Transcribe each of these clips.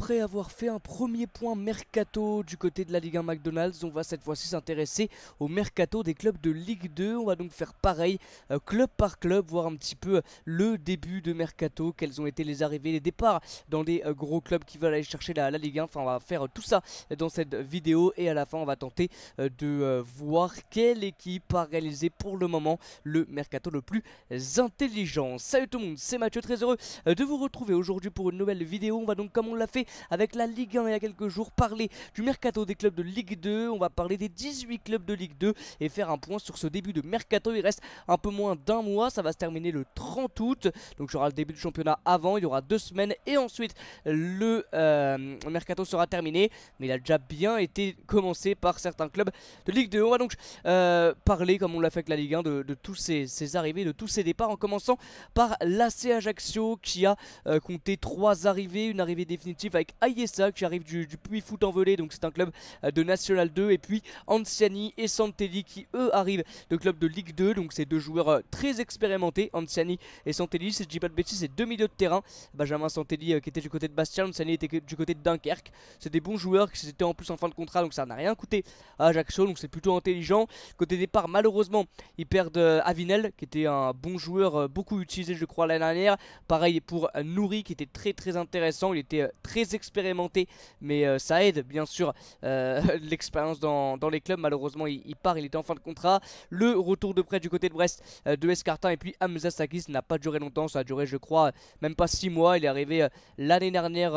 après avoir fait un premier point mercato du côté de la Ligue 1 McDonald's, on va cette fois-ci s'intéresser au mercato des clubs de Ligue 2. On va donc faire pareil, club par club, voir un petit peu le début de mercato, quelles ont été les arrivées, les départs dans les gros clubs qui veulent aller chercher la Ligue 1. Enfin, on va faire tout ça dans cette vidéo et à la fin, on va tenter de voir quelle équipe a réalisé pour le moment le mercato le plus intelligent. Salut tout le monde, c'est Mathieu, très heureux de vous retrouver aujourd'hui pour une nouvelle vidéo. On va donc, comme on l'a fait avec la Ligue 1 il y a quelques jours, parler du mercato des clubs de Ligue 2. On va parler des 18 clubs de Ligue 2 et faire un point sur ce début de mercato. Il reste un peu moins d'un mois, ça va se terminer le 30 août. Donc il y aura le début du championnat avant, il y aura 2 semaines et ensuite le mercato sera terminé. Mais il a déjà bien été commencé par certains clubs de Ligue 2. On va donc parler, comme on l'a fait avec la Ligue 1, de tous ces arrivées, de tous ces départs, en commençant par l'AC Ajaccio qui a compté 3 arrivées, une arrivée définitive avec Ayesa qui arrive du Puy Foot en Velay, donc c'est un club de National 2, et puis Anciani et Santelli qui eux arrivent de clubs de Ligue 2, donc c'est deux joueurs très expérimentés. Anciani et Santelli, si je dis pas de bêtises, c'est deux milieux de terrain. Benjamin Santelli qui était du côté de Bastia, Anciani était du côté de Dunkerque. C'est des bons joueurs qui étaient en plus en fin de contrat, donc ça n'a rien coûté à Ajaccio, donc c'est plutôt intelligent. Côté départ, malheureusement ils perdent Avinel qui était un bon joueur, beaucoup utilisé je crois l'année dernière. Pareil pour Nouri qui était très intéressant, il était très expérimenté, mais ça aide bien sûr l'expérience dans les clubs. Malheureusement il part, il était en fin de contrat. Le retour de prêt du côté de Brest de Escartin, et puis Hamza Sakis n'a pas duré longtemps, ça a duré je crois même pas 6 mois. Il est arrivé l'année dernière,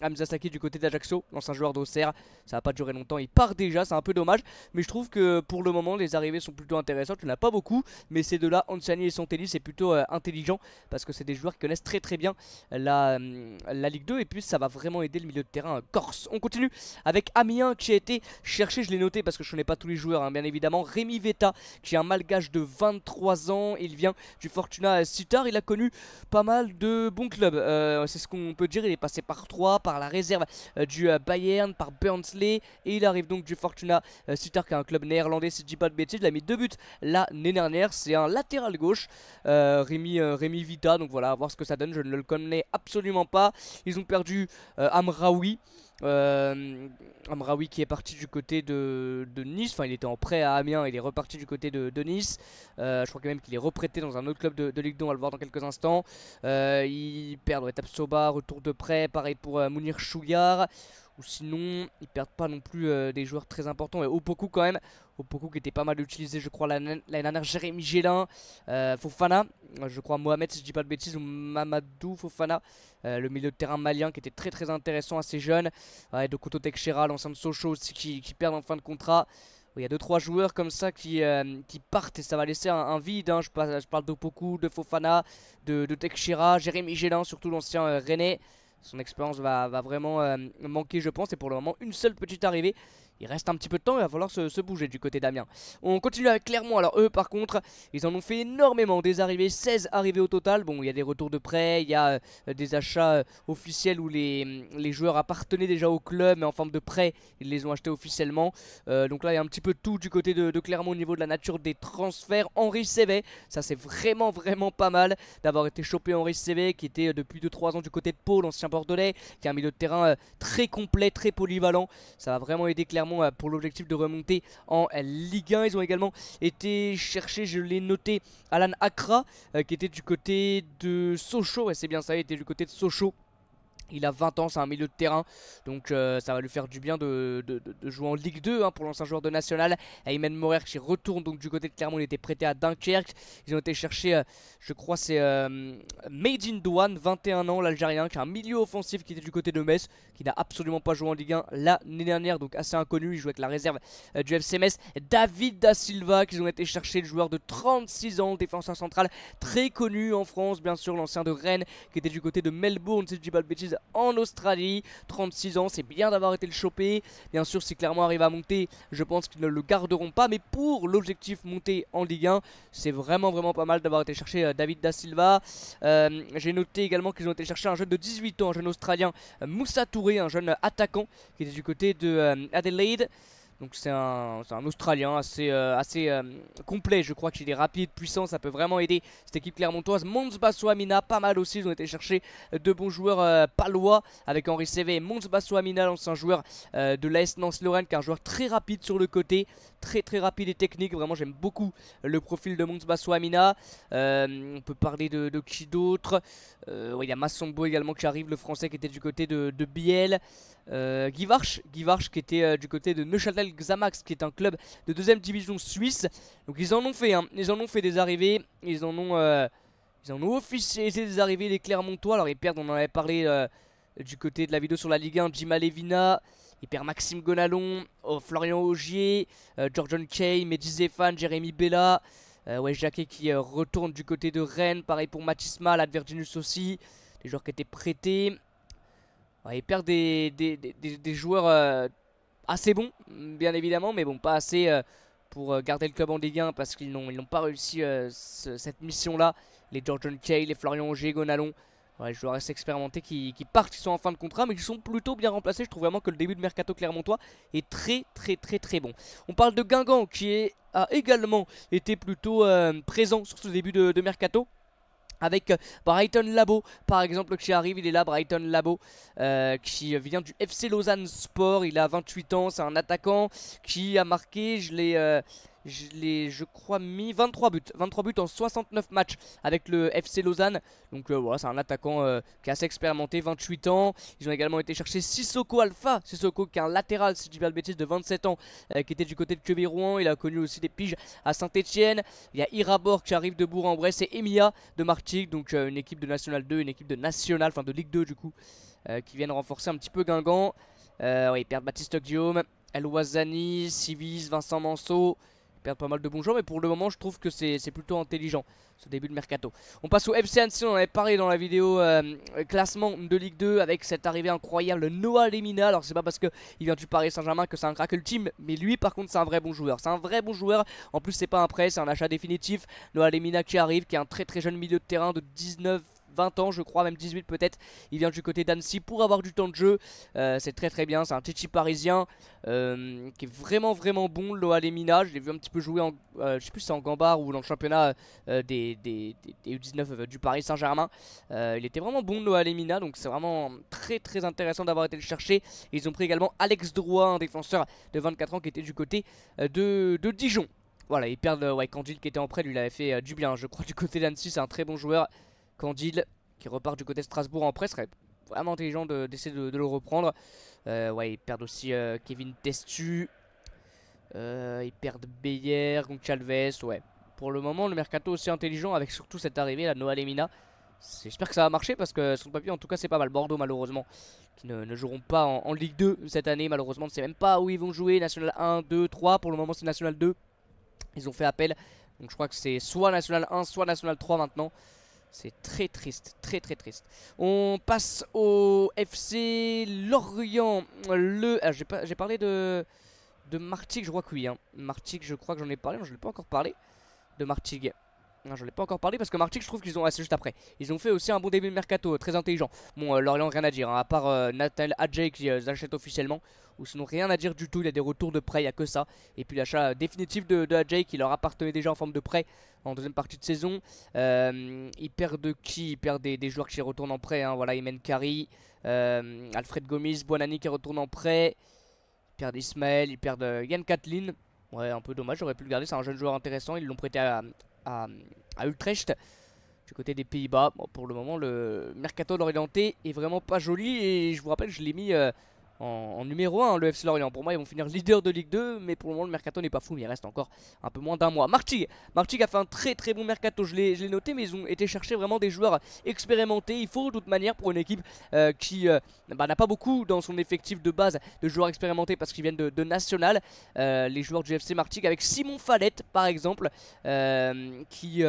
Hamza Sakis du côté d'Ajaccio, l'ancien joueur d'Auxerre. Ça n'a pas duré longtemps, il part déjà, c'est un peu dommage, mais je trouve que pour le moment les arrivées sont plutôt intéressantes. Il n'y en a pas beaucoup, mais ces deux-là, Anciani et Santelli, c'est plutôt intelligent parce que c'est des joueurs qui connaissent très bien la Ligue 2, et puis ça va vraiment aider le milieu de terrain corse. On continue avec Amiens qui a été cherché, je l'ai noté parce que je connais pas tous les joueurs, hein, bien évidemment. Rémi Veta qui est un malgache de 23 ans, il vient du Fortuna Sittard. Il a connu pas mal de bons clubs, c'est ce qu'on peut dire. Il est passé par 3, par la réserve du Bayern, par Burnsley, et il arrive donc du Fortuna Sittard qui est un club néerlandais si je dis pas de bêtises. Il a mis 2 buts l'année dernière, c'est un latéral gauche, Rémi Vita, donc voilà, à voir ce que ça donne. Je ne le connais absolument pas. Ils ont perdu Amraoui. Amraoui qui est parti du côté de Nice, enfin il était en prêt à Amiens, il est reparti du côté de Nice. Je crois quand même qu'il est reprêté dans un autre club de Ligue 2, on va le voir dans quelques instants. Ils perdent Tapsoba, retour de prêt, pareil pour Mounir Chougar. Ou sinon, ils perdent pas non plus des joueurs très importants. Et Opoku quand même. Opoku qui était pas mal utilisé, je crois, l'année dernière. Jérémy Gélin, Fofana, je crois Mohamed, si je dis pas de bêtises, ou Mamadou Fofana, le milieu de terrain malien qui était très intéressant, assez jeune. Ouais, de Koto Tekshera, l'ancien de Sochaux aussi, qui perdent en fin de contrat. Il y a 2-3 joueurs comme ça qui partent et ça va laisser un vide, hein. Je parle d'Opoku, de Fofana, de Tekshera, Jérémy Gélin, surtout l'ancien Rennais. Son expérience va vraiment manquer je pense, et pour le moment une seule petite arrivée. Il reste un petit peu de temps, il va falloir se bouger du côté d'Amiens. On continue avec Clermont. Alors eux par contre, ils en ont fait énormément, des arrivées, 16 arrivées au total. Bon, il y a des retours de prêt, il y a des achats officiels où les joueurs appartenaient déjà au club, mais en forme de prêt, ils les ont achetés officiellement. Donc là il y a un petit peu de tout du côté de Clermont au niveau de la nature des transferts. Henri Sévet, ça c'est vraiment pas mal d'avoir été chopé. Henri Sévet qui était depuis 2-3 ans du côté de Pau, l'ancien bordelais, qui est un milieu de terrain très complet, très polyvalent. Ça va vraiment aider Clermont pour l'objectif de remonter en Ligue 1. Ils ont également été chercher, je l'ai noté, Alan Accra qui était du côté de Sochaux. Ouais, c'est bien ça, il était du côté de Sochaux. Il a 20 ans, c'est un milieu de terrain, donc ça va lui faire du bien de jouer en Ligue 2 hein, pour l'ancien joueur de National. Ayman Morer qui retourne donc du côté de Clermont, il était prêté à Dunkerque. Ils ont été chercher, je crois c'est Made in Douane, 21 ans, l'Algérien, qui est un milieu offensif qui était du côté de Metz, qui n'a absolument pas joué en Ligue 1 l'année dernière, donc assez inconnu. Il joue avec la réserve du FC Metz. David Da Silva, qu'ils ont été chercher, le joueur de 36 ans, défenseur central, très connu en France, bien sûr, l'ancien de Rennes, qui était du côté de Melbourne, si je dis pas de bêtises, en Australie. 36 ans, c'est bien d'avoir été le choper. Bien sûr, si Clermont arrive à monter, je pense qu'ils ne le garderont pas, mais pour l'objectif monter en Ligue 1, c'est vraiment pas mal d'avoir été chercher David Da Silva. J'ai noté également qu'ils ont été chercher un jeune de 18 ans, un jeune australien, Moussa Touré, un jeune attaquant qui était du côté de Adelaide. Donc c'est un Australien assez complet, je crois qu'il est rapide, puissant, ça peut vraiment aider cette équipe clermontoise. Mons Basso-Amina, pas mal aussi, ils ont été chercher de bons joueurs palois avec Henri Cévé et Mons Basso-Amina, l'ancien joueur de l'AS Nancy-Lorraine, qui est un joueur très rapide sur le côté, très rapide et technique. Vraiment j'aime beaucoup le profil de Mons Basso-Amina. On peut parler de qui d'autre. Il y a Massombo également qui arrive, le français qui était du côté de Biel. Guy Varch qui était du côté de Neuchâtel Xamax, qui est un club de 2ème division suisse. Donc ils en ont fait, hein. Ils en ont fait des arrivées, ils en ont officialisé des arrivées, les Clermontois. Alors ils perdent, on en avait parlé du côté de la vidéo sur la Ligue 1, Jima Levina. Il perd Maxime Gonalon, Florian Augier, Georgian Kay, Mehdi Zéphane, Jérémy Bella. Ouais, Jacquet qui retourne du côté de Rennes. Pareil pour Mathis Mal, Adverginus aussi. Les joueurs qui étaient prêtés. Ouais, il perd des joueurs assez bons, bien évidemment, mais bon, pas assez pour garder le club en Ligue 1 parce qu'ils n'ont pas réussi cette mission-là. Les Georgian Kay, les Florian Augier, Gonalon. Ouais, les joueurs assez expérimentés qui partent, qui sont en fin de contrat, mais qui sont plutôt bien remplacés. Je trouve vraiment que le début de mercato clermontois est très bon. On parle de Guingamp qui a également été plutôt présent sur ce début de mercato. Avec Brighton Labo par exemple qui arrive, il est là, Brighton Labo qui vient du FC Lausanne Sport. Il a 28 ans, c'est un attaquant qui a marqué, je crois mis 23 buts en 69 matchs avec le FC Lausanne. Donc voilà, c'est un attaquant qui est assez expérimenté, 28 ans. Ils ont également été chercher Sissoko Alpha, Sissoko qui est un latéral, si je dis pas de bêtises, de 27 ans, qui était du côté de Quevilly-Rouen. Il a connu aussi des piges à Saint-Etienne. Il y a Irabor qui arrive de Bourg-en-Bresse et Emilia de Martigues, donc une équipe de National 2, une équipe de National, enfin de Ligue 2 du coup, qui viennent renforcer un petit peu Guingamp. Ouais, ils perdent Baptiste Guillaume, El Ouazani, Civis, Vincent Manceau. Perdre pas mal de bons joueurs, mais pour le moment je trouve que c'est plutôt intelligent ce début de mercato. On passe au FC Annecy, on en avait parlé dans la vidéo classement de Ligue 2 avec cette arrivée incroyable Noah Lemina. Alors c'est pas parce qu'il vient du Paris Saint-Germain que c'est un crack ultime, mais lui par contre c'est un vrai bon joueur. C'est un vrai bon joueur, en plus c'est pas un prêt, c'est un achat définitif. Noah Lemina qui arrive, qui est un très jeune milieu de terrain de 20 ans je crois, même 18 peut-être. Il vient du côté d'Annecy pour avoir du temps de jeu. C'est très bien, c'est un Tchétchi parisien qui est vraiment bon, Noah Lemina. Je l'ai vu un petit peu jouer en, je sais plus si c'est en Gambard ou dans le championnat des U19 du Paris Saint-Germain. Il était vraiment bon, Noah Lemina, donc c'est vraiment très intéressant d'avoir été le chercher. Ils ont pris également Alex Drouin, un défenseur de 24 ans qui était du côté de Dijon. Voilà, ils perdent Candil qui était en prêt, lui il avait fait du bien je crois du côté d'Annecy, c'est un très bon joueur. Candil qui repart du côté de Strasbourg en prêt, serait vraiment intelligent d'essayer de le reprendre. Ouais, ils perdent aussi Kevin Testu. Ils perdent Beyer, Goncalves. Ouais, pour le moment le mercato aussi intelligent avec surtout cette arrivée là, Noah Lemina. J'espère que ça va marcher parce que sur le papier en tout cas c'est pas mal. Bordeaux malheureusement qui ne joueront pas en Ligue 2 cette année malheureusement. On ne sait même pas où ils vont jouer, National 1, 2, 3. Pour le moment c'est National 2. Ils ont fait appel. Donc je crois que c'est soit National 1 soit National 3 maintenant. C'est très triste, très triste. On passe au FC Lorient. J'ai parlé de Martigues, je crois que oui. Hein. Martigues, je crois que j'en ai parlé, mais je ne l'ai pas encore parlé. De Martigues. Non, je l'ai pas encore parlé parce que Martigues, je trouve qu'ils ont. Ah, c'est juste après. Ils ont fait aussi un bon début de mercato, très intelligent. Bon, Lorient, rien à dire, hein, à part Nathaniel Adjei qui achète officiellement. Ou sinon, rien à dire du tout. Il y a des retours de prêt, il n'y a que ça. Et puis l'achat définitif de Adjei qui leur appartenait déjà en forme de prêt en deuxième partie de saison. Ils perdent qui? Ils perdent des joueurs qui retournent en prêt. Hein, voilà, Imen Kari, Alfred Gomis, Buonani qui retourne en prêt. Ils perdent Ismaël, ils perdent Yann Kathleen. Ouais, un peu dommage, j'aurais pu le garder. C'est un jeune joueur intéressant. Ils l'ont prêté à Utrecht du côté des Pays-Bas. Bon, pour le moment le mercato d'Orienté est vraiment pas joli et je vous rappelle je l'ai mis en numéro 1 le FC Lorient. Pour moi ils vont finir leader de Ligue 2, mais pour le moment le mercato n'est pas fou, mais il reste encore un peu moins d'un mois. Martigues a fait un très bon mercato, je l'ai noté, mais ils ont été chercher vraiment des joueurs expérimentés. Il faut de toute manière pour une équipe qui n'a pas beaucoup dans son effectif de base de joueurs expérimentés parce qu'ils viennent de National. Les joueurs du FC Martigues avec Simon Fallette par exemple qui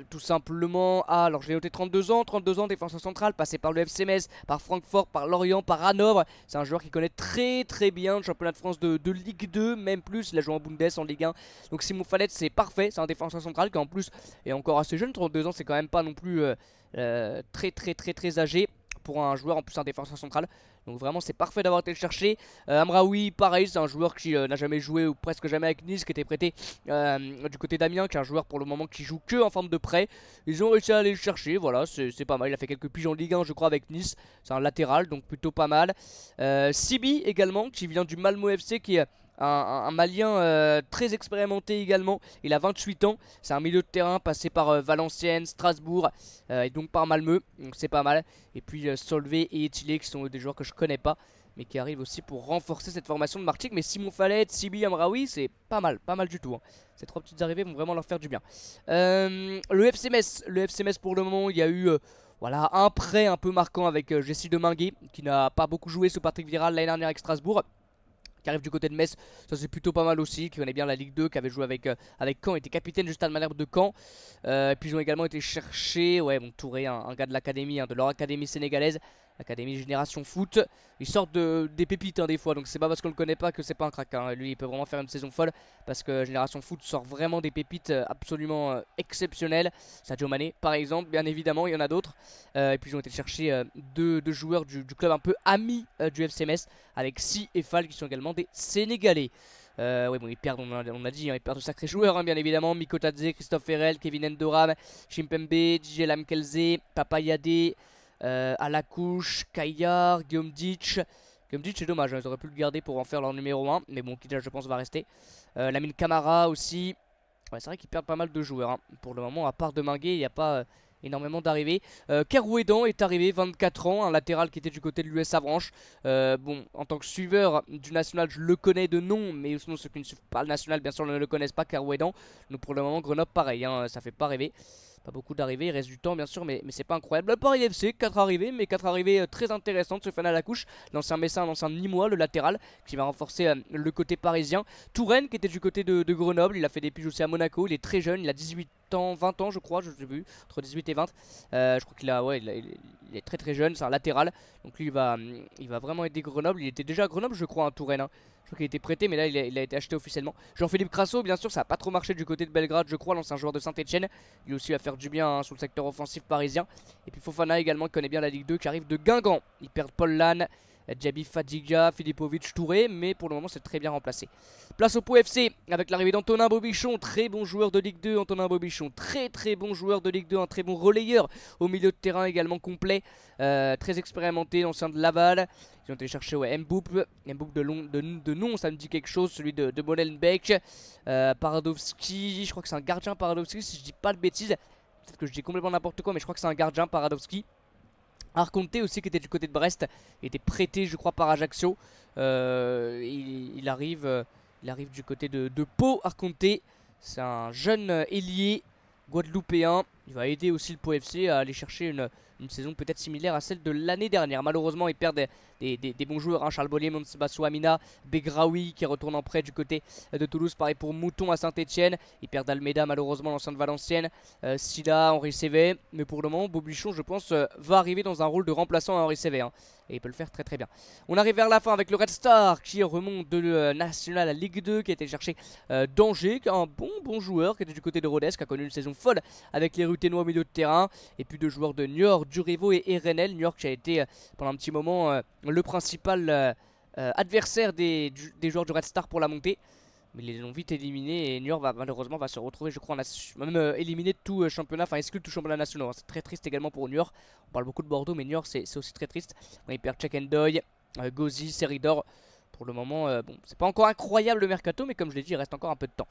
tout simplement alors je l'ai noté 32 ans, défenseur central, passé par le FC Metz, par Francfort, par Lorient, par Hanovre. C'est un joueur qui connaît très bien le championnat de France de Ligue 2, même plus, il a joué en Bundes, en Ligue 1. Donc Simon Fallette c'est parfait, c'est un défenseur central qui en plus est encore assez jeune, 32 ans c'est quand même pas non plus très âgé. pour un joueur, en plus un défenseur central. Donc vraiment c'est parfait d'avoir été le chercher. Amraoui pareil, c'est un joueur qui n'a jamais joué ou presque jamais avec Nice, qui était prêté du côté d'Amiens, qui est un joueur pour le moment qui joue que en forme de prêt. Ils ont réussi à aller le chercher, voilà, c'est pas mal. Il a fait quelques piges en Ligue 1 je crois avec Nice, c'est un latéral donc plutôt pas mal. Sibi également qui vient du Malmo FC, qui est un Malien très expérimenté également. Il a 28 ans, c'est un milieu de terrain passé par Valenciennes, Strasbourg et donc par Malmö, donc c'est pas mal. Et puis Solvay et Etilé qui sont des joueurs que je connais pas mais qui arrivent aussi pour renforcer cette formation de Martigues. Mais Simon Fallet, Sibi, Amraoui, c'est pas mal du tout hein. Ces 3 petites arrivées vont vraiment leur faire du bien. Le FC Metz pour le moment, il y a eu voilà, un prêt un peu marquant avec Jessie Deminguet qui n'a pas beaucoup joué sous Patrick Vieira l'année dernière avec Strasbourg, qui arrive du côté de Metz, ça c'est plutôt pas mal aussi, qui connaît bien la Ligue 2, qui avait joué avec Caen, était capitaine juste à Malherbe de Caen. Et puis ils ont également été chercher, ouais, bon, Touré, un gars de l'académie, de leur académie sénégalaise, l'académie Génération Foot. Ils sortent des pépites des fois, donc c'est pas parce qu'on le connaît pas que c'est pas un crack hein. Lui il peut vraiment faire une saison folle, parce que Génération Foot sort vraiment des pépites absolument exceptionnelles. Sadio Mané par exemple, bien évidemment, il y en a d'autres. Et puis ils ont été chercher deux joueurs du club un peu ami du FC Metz, avec Si et Fall qui sont également des Sénégalais. Ouais, bon, ils perdent, on a dit, hein, ils perdent de sacrés joueurs, hein, bien évidemment. Miko Tadze, Christophe Ferrel, Kevin Endoram, Chimpembe, DJ Lamkelze, Papayade, Alakouche, Kayar, Guillaume Ditch. Guillaume Ditch, c'est dommage, hein, ils auraient pu le garder pour en faire leur numéro 1. Mais bon, qui déjà, je pense, va rester. Lamine Camara aussi. Ouais, c'est vrai qu'ils perdent pas mal de joueurs. Hein. Pour le moment, à part de Minguet, il n'y a pas énormément d'arrivées. Kerouédan est arrivé, 24 ans, un latéral qui était du côté de l'US Avranches. Bon, en tant que suiveur du national, je le connais de nom, mais sinon ceux qui ne suivent pas le national, bien sûr, ne le connaissent pas, Kerouédan. Donc pour le moment, Grenoble, pareil, hein, ça fait pas rêver. Pas beaucoup d'arrivées, il reste du temps bien sûr, mais c'est pas incroyable. Paris FC, 4 arrivées, mais 4 arrivées très intéressantes. Ce à la couche, l'ancien Messin, l'ancien Nîmois, le latéral, qui va renforcer le côté parisien. Touraine, qui était du côté de Grenoble, il a fait des piges aussi à Monaco, il est très jeune, il a 18 ans, 20 ans je crois, je sais plus, entre 18 et 20. Je crois qu'il a, ouais, il est très jeune, c'est un latéral. Donc lui il va vraiment aider Grenoble. Il était déjà à Grenoble je crois, un Touraine hein. Je crois qu'il était prêté, mais là il a été acheté officiellement. Jean-Philippe Crasso, bien sûr, ça n'a pas trop marché du côté de Belgrade, je crois, l'ancien joueur de Saint-Etienne. Il aussi va faire du bien hein, sur le secteur offensif parisien. Et puis Fofana également, qui connaît bien la Ligue 2, qui arrive de Guingamp. Ils perdent Paul Lannes, Djabi Fadiga, Filipovic, Touré, mais pour le moment c'est très bien remplacé. Place au Pau FC avec l'arrivée d'Antonin Bobichon, très bon joueur de Ligue 2. Antonin Bobichon, très bon joueur de Ligue 2, un très bon relayeur au milieu de terrain également complet, très expérimenté, ancien de Laval. Ils ont été chercher ouais, Mboup de nom, ça me dit quelque chose, celui de Molenbeek. Paradowski, je crois que c'est un gardien Paradowski si je dis pas de bêtises. Peut-être que je dis complètement n'importe quoi, mais je crois que c'est un gardien Paradowski. Arconte aussi qui était du côté de Brest, était prêté je crois par Ajaccio. Il arrive du côté de Pau. Arconte, c'est un jeune ailier guadeloupéen. Il va aider aussi le Pau FC à aller chercher une saison peut-être similaire à celle de l'année dernière. Malheureusement ils perdent des bons joueurs hein. Charles Bollier, Monsbassou Amina, Begraoui qui retourne en prêt du côté de Toulouse. Pareil pour Mouton à Saint-Etienne. Ils perdent Almeida malheureusement, l'ancien de Valenciennes, Silla, Henri Cévé. Mais pour le moment Bobichon je pense va arriver dans un rôle de remplaçant à Henri Cévé hein. Et il peut le faire très bien. On arrive vers la fin avec le Red Star qui remonte de National à Ligue 2, qui a été cherché d'Angers, qui est un bon joueur, qui était du côté de Rodez, qui a connu une saison folle avec les Ruténois au milieu de terrain. Et puis 2 joueurs de Niort, Durivo et Renel. Niort qui a été pendant un petit moment le principal adversaire des joueurs du Red Star pour la montée. Mais ils les ont vite éliminés et Niort malheureusement va se retrouver je crois même éliminé de tout championnat, enfin exclu de tout championnat national. C'est très triste également pour Niort. On parle beaucoup de Bordeaux mais Niort c'est aussi très triste. Ils perdent Chekendoy, Gozi, Seridor. Pour le moment, bon, c'est pas encore incroyable le mercato, mais comme je l'ai dit, il reste encore un peu de temps.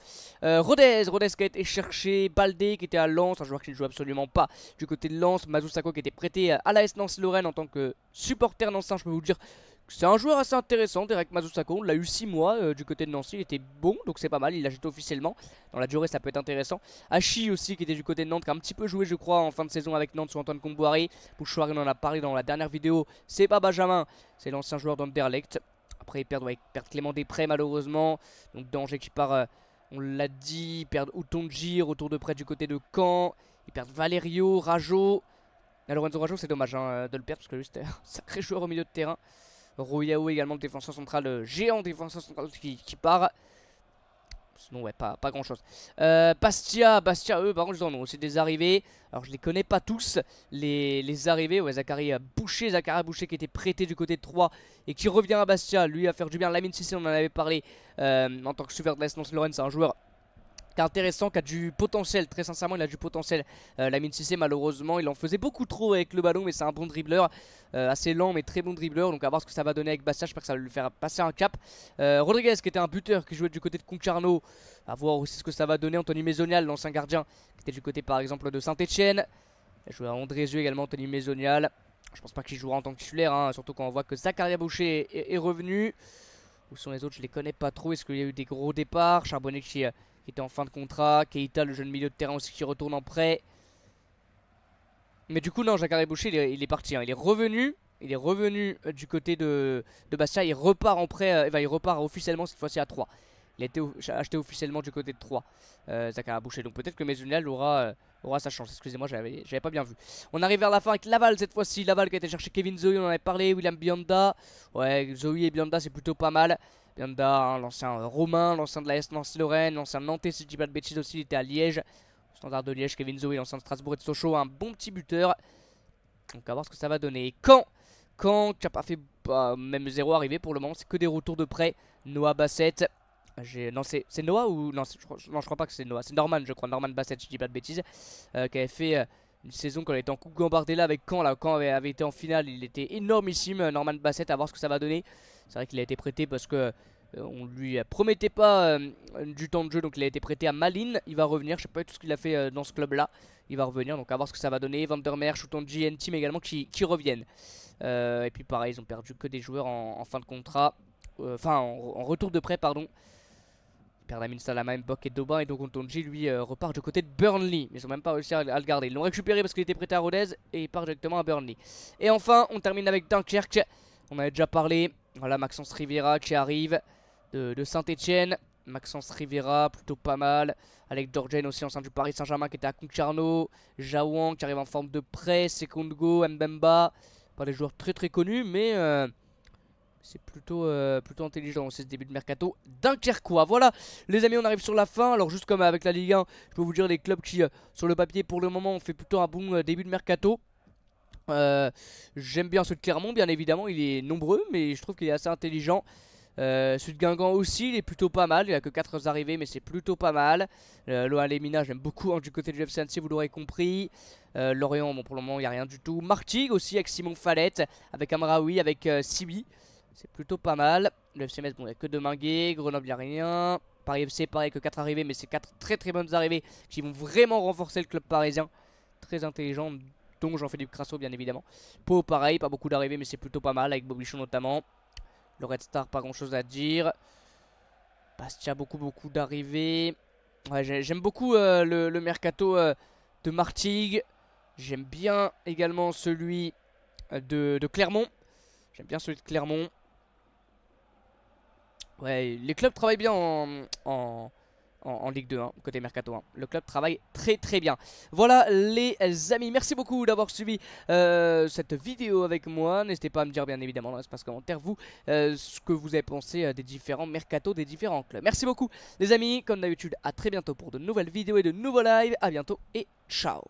Rodez qui a été cherché, Baldé qui était à Lens, un joueur qui ne joue absolument pas du côté de Lens, Mazou Sakho qui était prêté à l'AS Nancy-Lorraine en tant que supporter nancéen. Je peux vous dire que c'est un joueur assez intéressant, Derek Mazou Sakho. On l'a eu 6 mois du côté de Nancy, il était bon, donc c'est pas mal, il l'a jeté officiellement. Dans la durée, ça peut être intéressant. Hachi aussi qui était du côté de Nantes, qui a un petit peu joué, je crois, en fin de saison avec Nantes sous Antoine Comboiré. Bouchoir, on en a parlé dans la dernière vidéo, c'est pas Benjamin, c'est l'ancien joueur d'Anderlecht. Après ils perdent Clément Després malheureusement. Donc Danger qui part, on l'a dit. Ils perdent Outonji, retour de près du côté de Caen. Ils perdent Valerio, Rajo. Lorenzo Rajo c'est dommage hein, de le perdre parce que lui c'était un sacré joueur au milieu de terrain. Royao également, le défenseur central, géant défenseur central qui part. Sinon ouais, pas grand chose. Bastia, eux par contre ils en ont aussi des arrivées. Alors je les connais pas tous, les arrivées. Ouais, Zachary Boucher qui était prêté du côté de Troyes et qui revient à Bastia, lui à faire du bien. Lamine Cissé, on en avait parlé en tant que suiveur de l'AS Nancy-Lorraine, c'est un joueur qui est intéressant, qui a du potentiel, très sincèrement il a du potentiel. Lamine Cissé malheureusement il en faisait beaucoup trop avec le ballon, mais c'est un bon dribbleur, assez lent mais très bon dribbleur, donc à voir ce que ça va donner avec Bastia. J'espère que ça va lui faire passer un cap. Rodriguez qui était un buteur qui jouait du côté de Concarneau, à voir aussi ce que ça va donner. Anthony Maisonial, l'ancien gardien qui était du côté par exemple de Saint-Etienne. Il a joué à Andrézieux également, Anthony Maisonial. Je pense pas qu'il jouera en tant que titulaire, hein, surtout quand on voit que Zakaria Boucher est revenu. Où sont les autres? Je les connais pas trop. Est-ce qu'il y a eu des gros départs? Charbonnet qui était en fin de contrat. Keita, le jeune milieu de terrain aussi, qui retourne en prêt. Mais du coup, non, Zakaria Boucher, il est parti. Hein. Il est revenu. Il est revenu du côté de Bastia. Il repart en prêt. Il repart officiellement cette fois-ci à 3. Il a été acheté officiellement du côté de 3. Zakaria Boucher. Donc peut-être que Maisonial aura sa chance. Excusez-moi, j'avais pas bien vu. On arrive vers la fin avec Laval cette fois-ci. Laval qui a été chercher Kevin Zoe, on en avait parlé. William Bianda. Ouais, Zoe et Bianda, c'est plutôt pas mal. Bianda, hein, l'ancien Romain, l'ancien de la S Nancy-Lorraine, l'ancien Nantais, si je dis pas de bêtises aussi, il était à Liège. Standard de Liège. Kevin Zoe, l'ancien de Strasbourg et de Sochaux, un bon petit buteur. Donc à voir ce que ça va donner. Caen qui n'a pas fait même 0 arrivé pour le moment, c'est que des retours de prêt. Noah Bassett. Non, c'est Noah ou. Non, je crois pas que c'est Noah. C'est Norman, je crois. Norman Bassett, je dis pas de bêtises. Qui avait fait une saison quand il était en Coupe Gambardella avec Caen. Là, Caen avait été en finale. Il était énormissime, Norman Bassett. À voir ce que ça va donner. C'est vrai qu'il a été prêté parce que on lui promettait pas du temps de jeu. Donc il a été prêté à Malines. Il va revenir. Je sais pas tout ce qu'il a fait dans ce club là. Il va revenir. Donc à voir ce que ça va donner. Vandermeer, Choutonji, N-Team également qui reviennent. Et puis pareil, ils ont perdu que des joueurs en fin de contrat. Enfin, en retour de prêt, pardon. Perdamin Salama, Mbok et Doba, et donc Ontonji lui repart du côté de Burnley. Mais ils n'ont même pas réussi à le garder. Ils l'ont récupéré parce qu'il était prêté à Rodez et il part directement à Burnley. Et enfin, on termine avec Dunkerque. On avait déjà parlé. Voilà, Maxence Rivera qui arrive de Saint-Etienne. Maxence Rivera, plutôt pas mal. Alec Dorjen aussi, ancien du Paris Saint-Germain qui était à Concarneau. Jaouan qui arrive en forme de prêt. Sekondgo, Mbemba. Pas des joueurs très très connus, mais c'est plutôt intelligent ce début de mercato dunkerquois. Voilà les amis, on arrive sur la fin. Alors juste comme avec la Ligue 1, je peux vous dire les clubs qui sur le papier pour le moment ont fait plutôt un bon début de mercato. J'aime bien celui de Clermont, bien évidemment, il est nombreux mais je trouve qu'il est assez intelligent. Celui de Guingamp aussi, il est plutôt pas mal. Il a que 4 arrivées mais c'est plutôt pas mal. Loa Lemina, j'aime beaucoup hein, du côté du FC Annecy, vous l'aurez compris. Lorient, bon pour le moment il n'y a rien du tout. Martigues aussi avec Simon Fallette, avec Amraoui, avec Sibi. C'est plutôt pas mal. Le FC Metz, bon, il n'y a que 2 Minguet. Grenoble, il n'y a rien. Paris FC, pareil, que 4 arrivées. Mais c'est 4 très très bonnes arrivées qui vont vraiment renforcer le club parisien. Très intelligent. Donc Jean-Philippe Crasso, bien évidemment. Pau, pareil, pas beaucoup d'arrivées, mais c'est plutôt pas mal. Avec Bobichon notamment. Le Red Star, pas grand chose à dire. Bastia, beaucoup d'arrivées. Ouais, j'aime beaucoup le mercato de Martigues. J'aime bien également celui de Clermont. J'aime bien celui de Clermont. Ouais, les clubs travaillent bien en Ligue 2, hein, côté Mercato. Hein. Le club travaille très très bien. Voilà les amis, merci beaucoup d'avoir suivi cette vidéo avec moi. N'hésitez pas à me dire bien évidemment dans l'espace commentaire vous ce que vous avez pensé des différents Mercato, des différents clubs. Merci beaucoup les amis, comme d'habitude à très bientôt pour de nouvelles vidéos et de nouveaux lives. A bientôt et ciao.